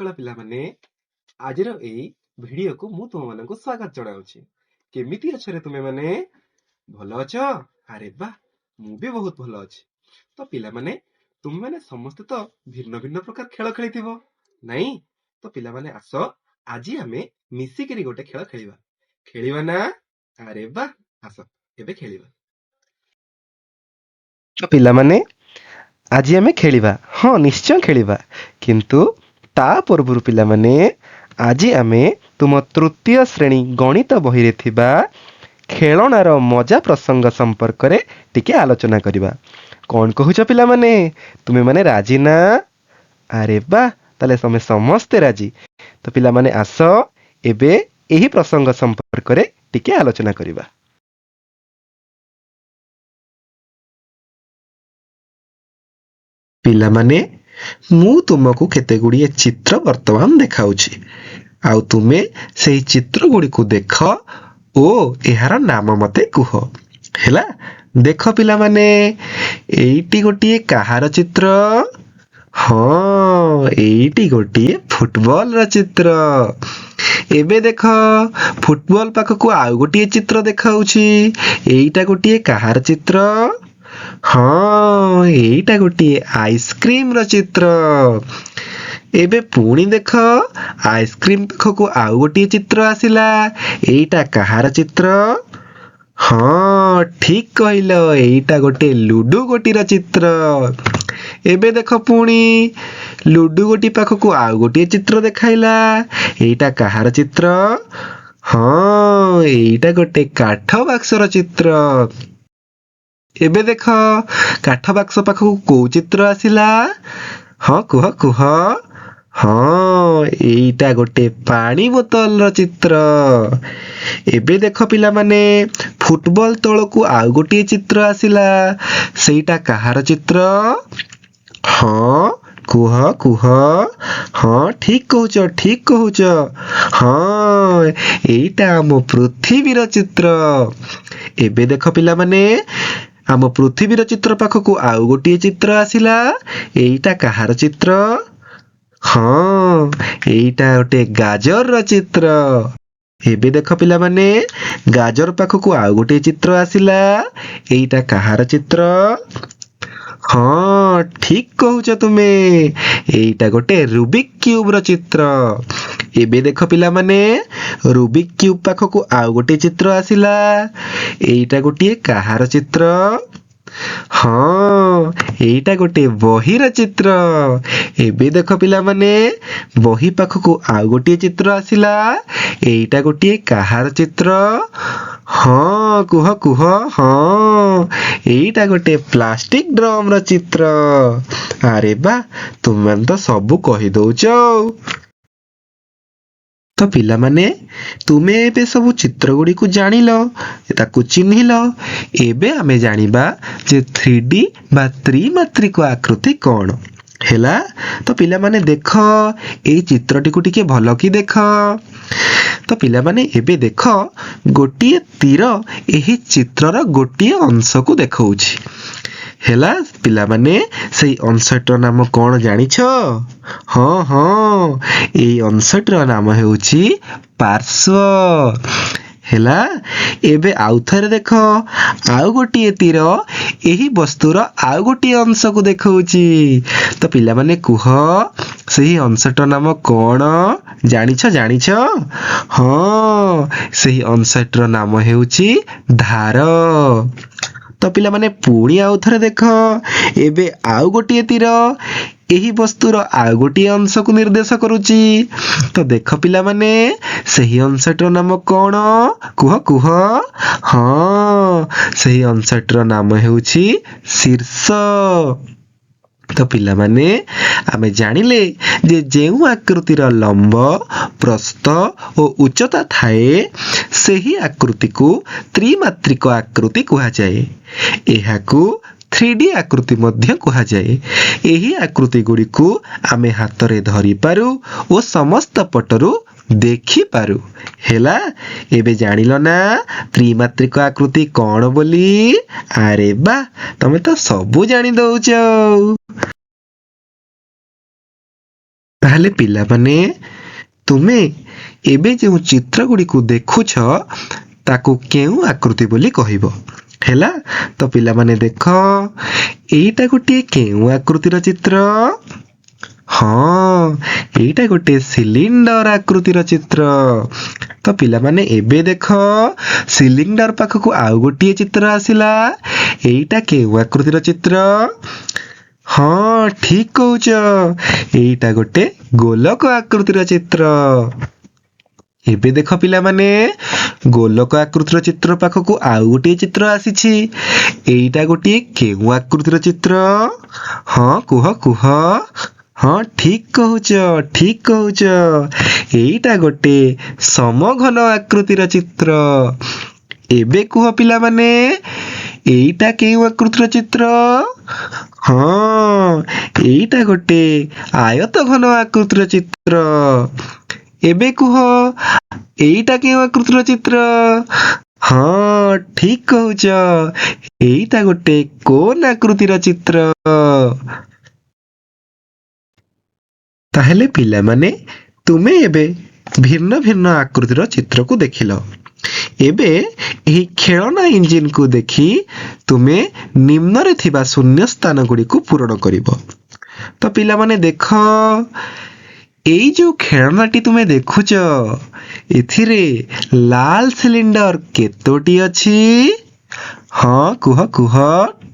ସକାଳ ପିଲାମାନେ, ଆଜିର ଏଇ ଭିଡିଓକୁ ମୁଁ ତୁମମାନଙ୍କୁ ସ୍ୱାଗତ ଜଣାଉଛି। କେମିତି ଅଛ ରେ ତୁମେମାନେ? ଭଲ ଅଛ? ଆରେ ବା, ମୁଁ ବି ବହୁତ ଭଲ ଅଛି। ତ ପିଲାମାନେ, ତୁମେମାନେ ସମସ୍ତେ ତ ଭିନ୍ନ ଭିନ୍ନ ପ୍ରକାର ଖେଳ ଖେଳିଥିବ, ନାଇଁ? ତ ପିଲାମାନେ ଆସ, ଆଜି ଆମେ ମିଶିକିରି ଗୋଟେ ଖେଳ ଖେଳିବା। ଖେଳିବା ନା? ଆରେ ବା, ଆସ ଏବେ ଖେଳିବା। ତ ପିଲାମାନେ, ଆଜି ଆମେ ଖେଳିବା। ହଁ, ନିଶ୍ଚୟ ଖେଳିବା। କିନ୍ତୁ ତା ପୂର୍ବରୁ ପିଲାମାନେ, ଆଜି ଆମେ ତୁମ ତୃତୀୟ ଶ୍ରେଣୀ ଗଣିତ ବହିରେ ଥିବା ଖେଳଣାର ମଜା ପ୍ରସଙ୍ଗ ସମ୍ପର୍କରେ ଟିକେ ଆଲୋଚନା କରିବା। କ'ଣ କହୁଛ ପିଲାମାନେ? ତୁମେମାନେ ରାଜି ନା? ଆରେ ବା, ତାହେଲେ ତମେ ସମସ୍ତେ ରାଜି। ତ ପିଲାମାନେ ଆସ, ଏବେ ଏହି ପ୍ରସଙ୍ଗ ସମ୍ପର୍କରେ ଟିକେ ଆଲୋଚନା କରିବା। ପିଲାମାନେ, ମୁଁ ତୁମକୁ କେତେଗୁଡ଼ିଏ ଚିତ୍ର ବର୍ତ୍ତମାନ ଦେଖାଉଛି, ଆଉ ତୁମେ ସେହି ଚିତ୍ର ଗୁଡ଼ିକୁ ଦେଖ ଓ ଏହାର ନାମ ମୋତେ କୁହ। ହେଲା, ଦେଖ ପିଲାମାନେ, ଏଇଟି ଗୋଟିଏ କାହାର ଚିତ୍ର? ହଁ, ଏଇଟି ଗୋଟିଏ ଫୁଟବଲର ଚିତ୍ର। ଏବେ ଦେଖ, ଫୁଟବଲ ପାଖକୁ ଆଉ ଗୋଟିଏ ଚିତ୍ର ଦେଖାଉଛି। ଏଇଟା ଗୋଟିଏ କାହାର ଚିତ୍ର? ହଁ, ଏଇଟା ଗୋଟିଏ ଆଇସ୍କ୍ରିମର ଚିତ୍ର। ଏବେ ପୁଣି ଦେଖ, ଆଇସ୍କ୍ରିମ ପାଖକୁ ଆଉ ଗୋଟିଏ ଚିତ୍ର ଆସିଲା। ଏଇଟା କାହାର ଚିତ୍ର? ହଁ, ଠିକ କହିଲ, ଏଇଟା ଗୋଟେ ଲୁଡୁ ଗୋଟିର ଚିତ୍ର। ଏବେ ଦେଖ ପୁଣି, ଲୁଡୁ ଗୋଟି ପାଖକୁ ଆଉ ଗୋଟିଏ ଚିତ୍ର ଦେଖାଇଲା। ଏଇଟା କାହାର ଚିତ୍ର? ହଁ, ଏଇଟା ଗୋଟେ କାଠ ବାକ୍ସର ଚିତ୍ର। ଏବେ ଦେଖ, କାଠ ବାକ୍ସ ପାଖକୁ କୋଉ ଚିତ୍ର ଆସିଲା? ହଁ, କୁହ କୁହ। ହଁ, ଏଇଟା ଗୋଟେ ପାଣି ବୋତଲର ଚିତ୍ର। ଏବେ ଦେଖ ପିଲାମାନେ, ଫୁଟବଲ ତଳକୁ ଆଉ ଗୋଟିଏ ଚିତ୍ର ଆସିଲା। ସେଇଟା କାହାର ଚିତ୍ର? ହଁ, କୁହ କୁହ। ହଁ, ଠିକ କହୁଛ, ଠିକ କହୁଛ। ହଁ, ଏଇଟା ଆମ ପୃଥିବୀର ଚିତ୍ର। ଏବେ ଦେଖ ପିଲାମାନେ, ଆମ ପୃଥିବୀର ଚିତ୍ର ପାଖକୁ ଆଉ ଗୋଟିଏ ଚିତ୍ର ଆସିଲା। ଏଇଟା କାହାର ଚିତ୍ର? ହଁ, ଏଇଟା ଗୋଟେ ଗାଜରର ଚିତ୍ର। ଏବେ ଦେଖ ପିଲାମାନେ, ଗାଜର ପାଖକୁ ଆଉ ଗୋଟିଏ ଚିତ୍ର ଆସିଲା। ଏଇଟା କାହାର ଚିତ୍ର? ହଁ, ଠିକ କହୁଛ ତୁମେ, ଏଇଟା ଗୋଟେ ରୁବିକ କ୍ୟୁବର ଚିତ୍ର। ଏବେ ଦେଖ ପିଲାମାନେ, ରୁବିକ କ୍ୟୁବ ପାଖକୁ ଆଉ ଗୋଟିଏ ଚିତ୍ର ଆସିଲା। ଏଇଟା ଗୋଟିଏ କାହାର ଚିତ୍ର? ହଁ, ଏଇଟା ଗୋଟେ ବହିର ଚିତ୍ର। ଏବେ ଦେଖ ପିଲାମାନେ, ବହି ପାଖକୁ ଆଉ ଗୋଟିଏ ଚିତ୍ର ଆସିଲା। ଏଇଟା ଗୋଟିଏ କାହାର ଚିତ୍ର? ହଁ, କୁହ କୁହ। ହଁ, ଏଇଟା ଗୋଟେ ପ୍ଲାଷ୍ଟିକ ଡ୍ରମର ଚିତ୍ର। ଆରେ ବା, ତୁମେମାନେ ତ ସବୁ କହିଦଉଛ। ତ ପିଲାମାନେ, ତୁମେ ଏବେ ସବୁ ଚିତ୍ର ଗୁଡ଼ିକୁ ଜାଣିଲ, ତାକୁ ଚିହ୍ନିଲ। ଏବେ ଆମେ ଜାଣିବା ଯେ 3D ବା ତ୍ରିମାତ୍ରିକ ଆକୃତି କ'ଣ ହେଲା। ତ ପିଲାମାନେ ଦେଖ, ଏଇ ଚିତ୍ରଟିକୁ ଟିକେ ଭଲ କି ଦେଖ। ତ ପିଲାମାନେ ଏବେ ଦେଖ, ଗୋଟିଏ ତୀର ଏହି ଚିତ୍ରର ଗୋଟିଏ ଅଂଶକୁ ଦେଖାଉଛି। ହେଲା ପିଲାମାନେ, ସେଇ ଅଂଶଟିର ନାମ କ'ଣ ଜାଣିଛ? ହଁ ହଁ, ଏଇ ଅଂଶଟିର ନାମ ହେଉଛି ପାର୍ଶ୍ୱ। ହେଲା, ଏବେ ଆଉ ଥରେ ଦେଖ, ଆଉ ଗୋଟିଏ ତୀର ଏହି ବସ୍ତୁର ଆଉ ଗୋଟିଏ ଅଂଶକୁ ଦେଖାଉଛି। ତ ପିଲାମାନେ କୁହ, ସେହି ଅଂଶଟିର ନାମ କ'ଣ? ଜାଣିଛ ଜାଣିଛ? ହଁ, ସେହି ଅଂଶଟିର ନାମ ହେଉଛି ଧାର। ତ ପିଲାମାନେ ପୁଣି ଆଉ ଥରେ ଦେଖ, ଏବେ ଆଉ ଗୋଟିଏ ତୀର ଏହି ବସ୍ତୁର ଆଉ ଗୋଟିଏ ଅଂଶକୁ ନିର୍ଦ୍ଦେଶ କରୁଛି। ତ ଦେଖ ପିଲାମାନେ, ସେହି ଅଂଶଟିର ନାମ କ'ଣ? କୁହ କୁହ। ହଁ, ସେହି ଅଂଶଟିର ନାମ ହେଉଛି ଶୀର୍ଷ। ତ ପିଲାମାନେ, ଆମେ ଜାଣିଲେ ଯେ ଯେଉଁ ଆକୃତିର ଲମ୍ବ, ପ୍ରସ୍ଥ ଓ ଉଚ୍ଚତା ଥାଏ, ସେହି ଆକୃତିକୁ ତ୍ରିମାତ୍ରିକ ଆକୃତି କୁହାଯାଏ। ଏହାକୁ 3D ଆକୃତି ମଧ୍ୟ କୁହାଯାଏ। ଏହି ଆକୃତି ଗୁଡ଼ିକୁ ଆମେ ହାତରେ ଧରିପାରୁ ଓ ସମସ୍ତ ପଟରୁ ଦେଖିପାରୁ। ହେଲା, ଏବେ ଜାଣିଲ ନା ତ୍ରିମାତ୍ରିକ ଆକୃତି କ'ଣ ବୋଲି? ଆରେ ବା, ତମେ ତ ସବୁ ଜାଣି ଦଉଛ। ତାହେଲେ ତାହେଲେ ପିଲାମାନେ ତୁମେ ଏବେ ଯେଉଁ ଚିତ୍ର ଗୁଡ଼ିକୁ ଦେଖୁଛ ତାକୁ କେଉଁ ଆକୃତି ବୋଲି କହିବ? ହେଲା, ତ ପିଲାମାନେ ଦେଖ, ଏଇଟା ଗୋଟିଏ କେଉଁ ଆକୃତିର ଚିତ୍ର? ହଁ, ଏଇଟା ଗୋଟେ ସିଲିଣ୍ଡର ଆକୃତିର ଚିତ୍ର। ତ ପିଲାମାନେ ଏବେ ଦେଖ, ସିଲିଣ୍ଡର ପାଖକୁ ଆଉ ଗୋଟିଏ ଚିତ୍ର ଆସିଲା। ଏଇଟା କେଉଁ ଆକୃତିର ଚିତ୍ର? ହଁ, ଠିକ କହୁଛ, ଏଇଟା ଗୋଟେ ଗୋଲକ ଆକୃତିର ଚିତ୍ର। ଏବେ ଦେଖ ପିଲାମାନେ, ଗୋଲକ ଆକୃତିର ଚିତ୍ର ପାଖକୁ ଆଉ ଗୋଟିଏ ଚିତ୍ର ଆସିଛି। ଏଇଟା ଗୋଟିଏ କେଉଁ ଆକୃତିର ଚିତ୍ର? ହଁ, କୁହ କୁହ। ହଁ, ଠିକ କହୁଛ, ଠିକ କହୁଛ, ଏଇଟା ଗୋଟେ ସମଘନ ଆକୃତିର ଚିତ୍ର। ଏବେ କୁହ ପିଲାମାନେ, ଏଇଟା କେଉଁ ଆକୃତିର ଚିତ୍ର? ହଁ, ଏଇଟା ଗୋଟେ ଆୟତ ଘନ ଆକୃତିର ଚିତ୍ର। ଏବେ କୁହ, ଏଇଟା କେଉଁ ଆକୃତିର ଚିତ୍ର? ହଁ, ଠିକ କହୁଛ, ଏଇଟା ଗୋଟେ କୋନ ଆକୃତିର ଚିତ୍ର। ତାହେଲେ ପିଲାମାନେ ତୁମେ ଏବେ ଭିନ୍ନ ଭିନ୍ନ ଆକୃତିର ଚିତ୍ରକୁ ଦେଖିଲ। ଏବେ ଏହି ଖେଳନା ଇଞ୍ଜିନକୁ ଦେଖି ତୁମେ ନିମ୍ନରେ ଥିବା ଶୂନ୍ୟ ସ୍ଥାନ ଗୁଡ଼ିକୁ ପୂରଣ କରିବ। ତ ପିଲାମାନେ ଦେଖ, ଏଇ ଯୋଉ ଖେଳନାଟି ତୁମେ ଦେଖୁଛ, ଏଥିରେ ଲାଲ ସିଲିଣ୍ଡର କେତୋଟି ଅଛି? ହଁ, କୁହ କୁହ।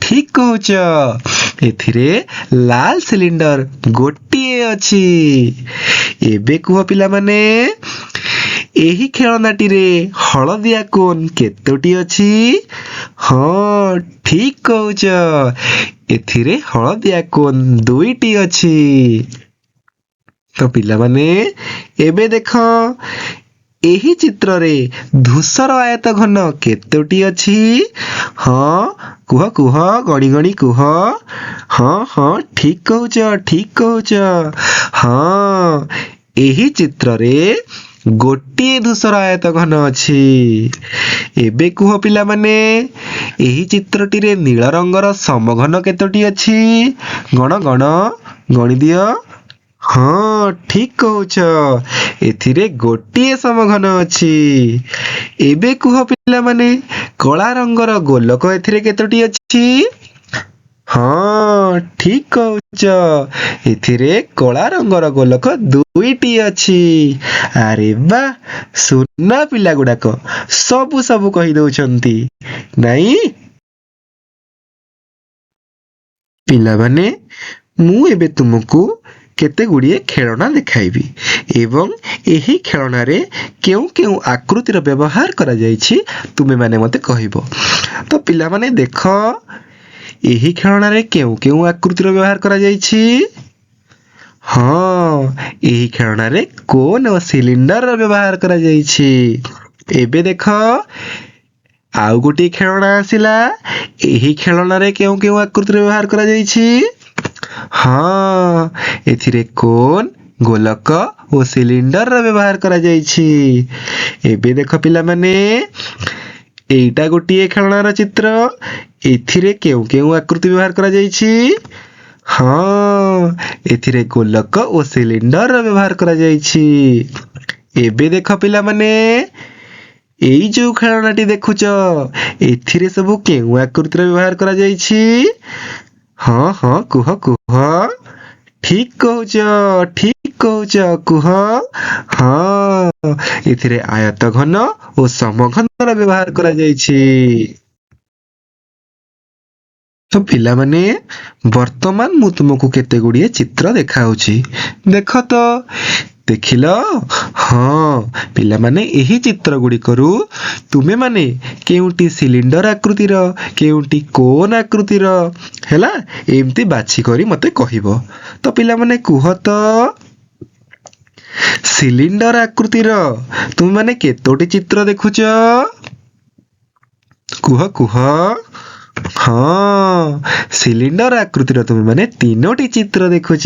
ଠିକ କହୁଛ, ଏଥିରେ ଲାଲ ସିଲିଣ୍ଡର ଗୋଟିଏ ଅଛି। ଏବେ କୁହ ପିଲାମାନେ, ଏହି ଖେଳନାଟିରେ ହଳଦିଆ କୋନ କେତୋଟି ଅଛି? ହଁ, ଠିକ କହୁଛ, ଏଥିରେ ହଳଦିଆ କୋନ ଦୁଇଟି ଅଛି। ତ ପିଲାମାନେ ଏବେ ଦେଖ, ଏହି ଚିତ୍ରରେ ଧୂସର ଆୟତ ଘନ କେତୋଟି ଅଛି? ହଁ, କୁହ କୁହ, ଗଣି ଗଣି କୁହ। ହଁ ହଁ, ଠିକ କହୁଛ, ଠିକ କହୁଛ, ହଁ, ଏହି ଚିତ୍ରରେ ଗୋଟିଏ ଧୂସର ଆୟତ ଘନ ଅଛି। ଏବେ କୁହ ପିଲାମାନେ, ଏହି ଚିତ୍ରଟିରେ ନୀଳ ରଙ୍ଗର ସମଘନ କେତୋଟି ଅଛି? ଗଣ ଗଣ, ଗଣିଦିଅ। ହଁ, ଠିକ କହୁଛ, ଏଥିରେ ଗୋଟିଏ ସମଘନ ଅଛି। ଏବେ କୁହ ପିଲାମାନେ, କଳା ରଙ୍ଗର ଗୋଲକ ଏଥିରେ କେତୋଟି ଅଛି? ହଁ, ଠିକ କହୁଛ, ଏଥିରେ କଳା ରଙ୍ଗର ଗୋଲକ ଦୁଇଟି ଅଛି। ଆରେ ବା, ସୁନା ପିଲା ଗୁଡାକ ସବୁ କହିଦଉଛନ୍ତି, ନାଇଁ? ପିଲାମାନେ, ମୁଁ ଏବେ ତୁମକୁ କେତେ ଗୁଡ଼ିଏ ଖେଳନା ଦେଖାଇବି ଏବଂ ଏହି ଖେଳନାରେ କେଉଁ କେଉଁ ଆକୃତିର ବ୍ୟବହାର କରାଯାଇଛି ତୁମେମାନେ ମୋତେ କହିବ। ତ ପିଲାମାନେ ଦେଖ, ଏହି ଖେଳନାରେ କେଉଁ କେଉଁ ଆକୃତିର ବ୍ୟବହାର କରାଯାଇଛି? ହଁ, ଏହି ଖେଳନାରେ କୋନ ଓ ସିଲିଣ୍ଡରର ବ୍ୟବହାର କରାଯାଇଛି। ଏବେ ଦେଖ, ଆଉ ଗୋଟିଏ ଖେଳନା ଆସିଲା। ଏହି ଖେଳନାରେ କେଉଁ କେଉଁ ଆକୃତିର ବ୍ୟବହାର କରାଯାଇଛି? ହଁ, ଏଥିରେ କୋନ, ଗୋଲକ ଓ ସିଲିଣ୍ଡରର ବ୍ୟବହାର କରାଯାଇଛି। ଏବେ ଦେଖ ପିଲାମାନେ, ଏଇଟା ଗୋଟିଏ ଖେଳନାର ଚିତ୍ର। ଏଥିରେ କେଉଁ କେଉଁ ଆକୃତି ବ୍ୟବହାର କରାଯାଇଛି? ହଁ, ଏଥିରେ ଗୋଲକ ଓ ସିଲିଣ୍ଡରର ବ୍ୟବହାର କରାଯାଇଛି। ଏବେ ଦେଖ ପିଲାମାନେ, ଏଇ ଯୋଉ ଖେଳନାଟି ଦେଖୁଛ, ଏଥିରେ ସବୁ କେଉଁ ଆକୃତିର ବ୍ୟବହାର କରାଯାଇଛି? ହଁ ହଁ, କୁହ କୁହ। ଠିକ କହୁଛ, ଠିକ କହୁଛ, କୁହ। ହଁ, ଏଥିରେ ଆୟତ ଘନ ଓ ସମଘନର ବ୍ୟବହାର କରାଯାଇଛି। ତ ପିଲାମାନେ, ବର୍ତ୍ତମାନ ମୁଁ ତୁମକୁ କେତେ ଗୁଡ଼ିଏ ଚିତ୍ର ଦେଖାଉଛି। ଦେଖ ତ, ଦେଖିଲ? ହଁ, ପିଲାମାନେ, ଏହି ଚିତ୍ର ଗୁଡ଼ିକରୁ ତୁମେମାନେ କେଉଁଟି ସିଲିଣ୍ଡର ଆକୃତିର, କେଉଁଟି କୋନ ଆକୃତିର, ହେଲା, ଏମିତି ବାଛିକରି ମୋତେ କହିବ। ତ ପିଲାମାନେ କୁହ ତ, ସିଲିଣ୍ଡର ଆକୃତିର ତୁମେମାନେ କେତୋଟି ଚିତ୍ର ଦେଖୁଛ? କୁହ କୁହ। ହଁ, ସିଲିଣ୍ଡର ଆକୃତିର ତୁମେମାନେ 3ଟି ଚିତ୍ର ଦେଖୁଛ।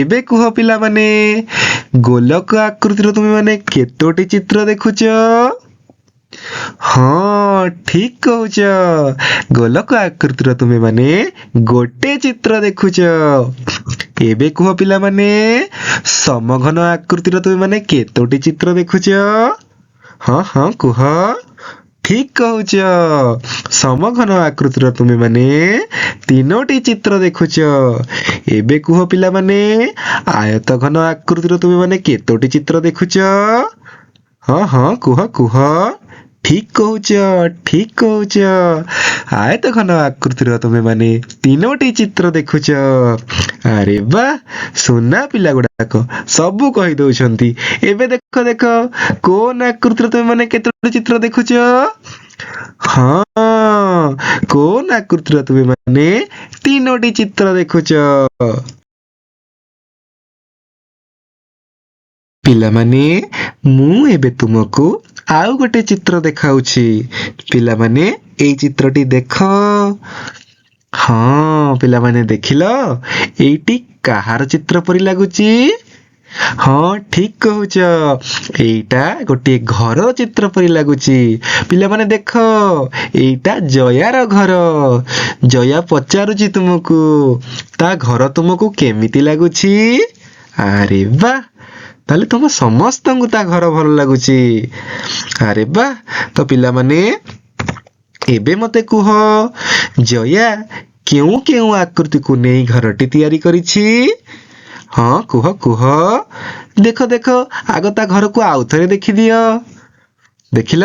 ଏବେ କୁହ ପିଲାମାନେ, ଗୋଲକ ଆକୃତିର ତୁମେମାନେ କେତୋଟି ଚିତ୍ର ଦେଖୁଛ? ହଁ ଠିକ କହୁଛ। ଗୋଲକ ଆକୃତିର ତୁମେ ମାନେ ଗୋଟେ ଚିତ୍ର ଦେଖୁଛ। ଏବେ କୁହ ପିଲାମାନେ, ସମଘନ ଆକୃତିର ତୁମେ ମାନେ କେତୋଟି ଚିତ୍ର ଦେଖୁଛ? ହଁ ହଁ କୁହ। ଠିକ କହୁଛ। ସମଘନ ଆକୃତିର ତୁମେ ମାନେ ତିନୋଟି ଚିତ୍ର ଦେଖୁଛ। ଏବେ କୁହ ପିଲାମାନେ, ଆୟତ ଘନ ଆକୃତିର ତୁମେ ମାନେ କେତୋଟି ଚିତ୍ର ଦେଖୁଛ? ହଁ ହଁ କୁହ କୁହ। ଠିକ କହୁଛ, ଠିକ କହୁଛ। ଆୟତ ଘନ ଆକୃତିର ତୁମେ ମାନେ ତିନୋଟି ଚିତ୍ର ଦେଖୁଛ। ଆରେ ବା, ସୁନା ପିଲା ଗୁଡାକ ସବୁ କହି ଦଉଛନ୍ତି। ଏବେ ଦେଖ ଦେଖ, କୋନ ଆକୃତିର ତୁମେ ମାନେ କେତୋଟି ଚିତ୍ର ଦେଖୁଛ? ହଁ, କୋନ ଆକୃତିର ତୁମେ ମାନେ ତିନୋଟି ଚିତ୍ର ଦେଖୁଛ। ପିଲାମାନେ, ମୁଁ ଏବେ ତୁମକୁ ଆଉ ଗୋଟେ ଚିତ୍ର ଦେଖାଉଛି। ପିଲାମାନେ, ଏଇ ଚିତ୍ରଟି ଦେଖ। ହଁ ପିଲାମାନେ, ଦେଖିଲ ଏଇଟି କାହାର ଚିତ୍ର ପରି ଲାଗୁଛି? ହଁ ଠିକ କହୁଛ, ଏଇଟା ଗୋଟିଏ ଘର ଚିତ୍ର ପରି ଲାଗୁଛି। ପିଲାମାନେ ଦେଖ, ଏଇଟା ଜୟାର ଘର। ଜୟା ପଚାରୁଛି ତୁମକୁ, ତା ଘର ତୁମକୁ କେମିତି ଲାଗୁଛି? ଆରେ ବା, ତାହେଲେ ତମ ସମସ୍ତଙ୍କୁ ତା ଘର ଭଲ ଲାଗୁଛି। ଆରେ ବା, ତ ପିଲାମାନେ ଏବେ ମତେ କୁହ, ଜୟା କେଉଁ କେଉଁ ଆକୃତିକୁ ନେଇ ଘରଟି ତିଆରି କରିଛି? ହଁ କୁହ କୁହ। ଦେଖ ଦେଖ, ଆଗ ତା ଘରକୁ ଆଉଥରେ ଦେଖିଦିଅ। ଦେଖିଲ?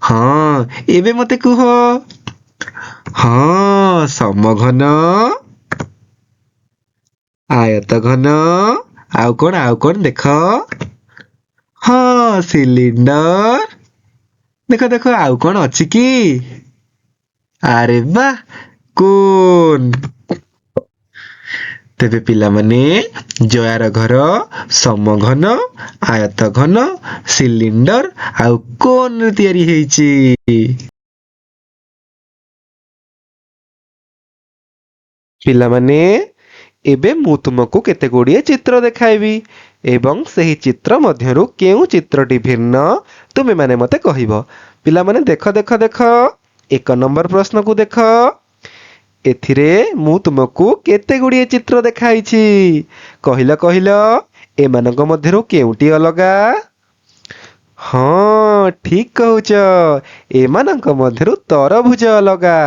ହଁ, ଏବେ ମତେ କୁହ। ହଁ, ସମଘନ, ଆୟତ ଘନ, ଆଉ କଣ ଦେଖ? ହଁ, ସିଲିଣ୍ଡର। ଦେଖ ଦେଖ, ଆଉ କଣ ଅଛି କି? ଆରେ ବା, କୋନ୍। ତେବେ ପିଲାମାନେ, ଜୟାର ଘର ସମଘନ, ଆୟତ ଘନ, ସିଲିଣ୍ଡର ଆଉ କୋନରେ ତିଆରି ହେଇଛି। ପିଲାମାନେ, ଏବେ ମୁଁ ତୁମକୁ କେତେ ଗୁଡ଼ିଏ ଚିତ୍ର ଦେଖାଇବି ଏବଂ ସେହି ଚିତ୍ର ମଧ୍ୟରୁ କେଉଁ ଚିତ୍ରଟି ଭିନ୍ନ ତୁମେମାନେ ମୋତେ କହିବ। ପିଲାମାନେ ଦେଖ ଦେଖ ଦେଖ, 1 ନମ୍ବର ପ୍ରଶ୍ନକୁ ଦେଖ। ଏଥିରେ ମୁଁ ତୁମକୁ କେତେ ଗୁଡ଼ିଏ ଚିତ୍ର ଦେଖାଇଛି? କହିଲ କହିଲ, ଏମାନଙ୍କ ମଧ୍ୟରୁ କେଉଁଟି ଅଲଗା? ହଁ ଠିକ କହୁଛ, ଏମାନଙ୍କ ମଧ୍ୟରୁ ତରଭୁଜ ଅଲଗା।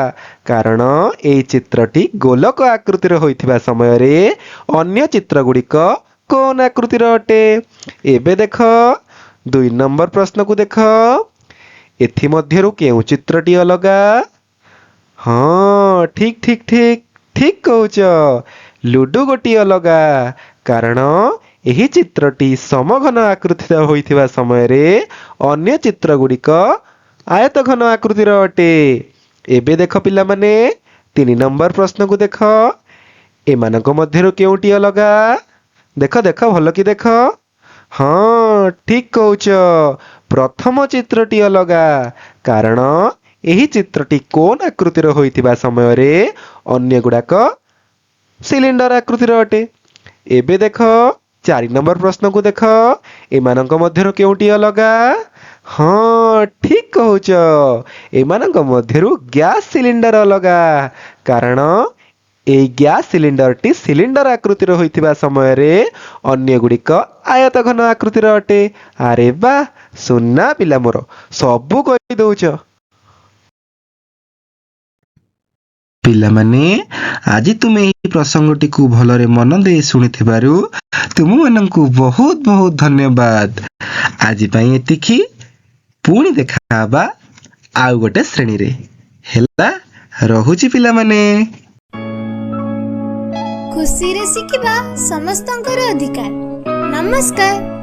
କାରଣ ଏଇ ଚିତ୍ରଟି ଗୋଲକ ଆକୃତିର ହୋଇଥିବା ସମୟରେ ଅନ୍ୟ ଚିତ୍ରଗୁଡ଼ିକ କୋନ୍ ଆକୃତିର ଅଟେ। ଏବେ ଦେଖ, 2 ନମ୍ବର ପ୍ରଶ୍ନକୁ ଦେଖ। ଏଥିମଧ୍ୟରୁ କେଉଁ ଚିତ୍ରଟି ଅଲଗା? ହଁ ଠିକ ଠିକ ଠିକ, ଠିକ କହୁଛ, ଲୁଡୁ ଗୋଟିଏ ଅଲଗା। କାରଣ ଏହି ଚିତ୍ରଟି ସମଘନ ଆକୃତିର ହୋଇଥିବା ସମୟରେ ଅନ୍ୟ ଚିତ୍ରଗୁଡ଼ିକ ଆୟତ ଘନ ଆକୃତିର ଅଟେ। ଏବେ ଦେଖ ପିଲାମାନେ, 3 ନମ୍ବର ପ୍ରଶ୍ନକୁ ଦେଖ। ଏମାନଙ୍କ ମଧ୍ୟରୁ କେଉଁଟି ଅଲଗା? ଦେଖ ଦେଖ, ଭଲ କି ଦେଖ। ହଁ ଠିକ କହୁଛ, ପ୍ରଥମ ଚିତ୍ରଟି ଅଲଗା। କାରଣ ଏହି ଚିତ୍ରଟି କୋନ୍ ଆକୃତିର ହୋଇଥିବା ସମୟରେ ଅନ୍ୟ ଗୁଡ଼ାକ ସିଲିଣ୍ଡର ଆକୃତିର ଅଟେ। ଏବେ ଦେଖ, 4 ନମ୍ବର ପ୍ରଶ୍ନକୁ ଦେଖ। ଏମାନଙ୍କ ମଧ୍ୟରୁ କେଉଁଟି ଅଲଗା? ହଁ ଠିକ କହୁଛ, ଏମାନଙ୍କ ମଧ୍ୟରୁ ଗ୍ୟାସ୍ ସିଲିଣ୍ଡର ଅଲଗା। କାରଣ ଏହି ଗ୍ୟାସ୍ ସିଲିଣ୍ଡରଟି ସିଲିଣ୍ଡର ଆକୃତିର ହୋଇଥିବା ସମୟରେ ଅନ୍ୟ ଗୁଡ଼ିକ ଆୟତ ଘନ ଆକୃତିର ଅଟେ। ଆରେ ବା, ସୁନା ପିଲା ମୋର, ସବୁ କହି ଦଉଛ। ପିଲାମାନେ, ଆଜି ତୁମେ ଏହି ପ୍ରସଙ୍ଗଟିକୁ ଭଲରେ ମନ ଦେଇ ଶୁଣିଥିବାରୁ ତୁମମାନଙ୍କୁ ବହୁତ ବହୁତ ଧନ୍ୟବାଦ। ଆଜି ପାଇଁ ଏତିକି। ପୁଣି ଦେଖାହେବା ଆଉ ଗୋଟେ ଶ୍ରେଣୀରେ। ହେଲା, ରହୁଛି ପିଲାମାନେ। ଖୁସିରେ ଶିଖିବା ସମସ୍ତଙ୍କର ଅଧିକାର। ନମସ୍କାର।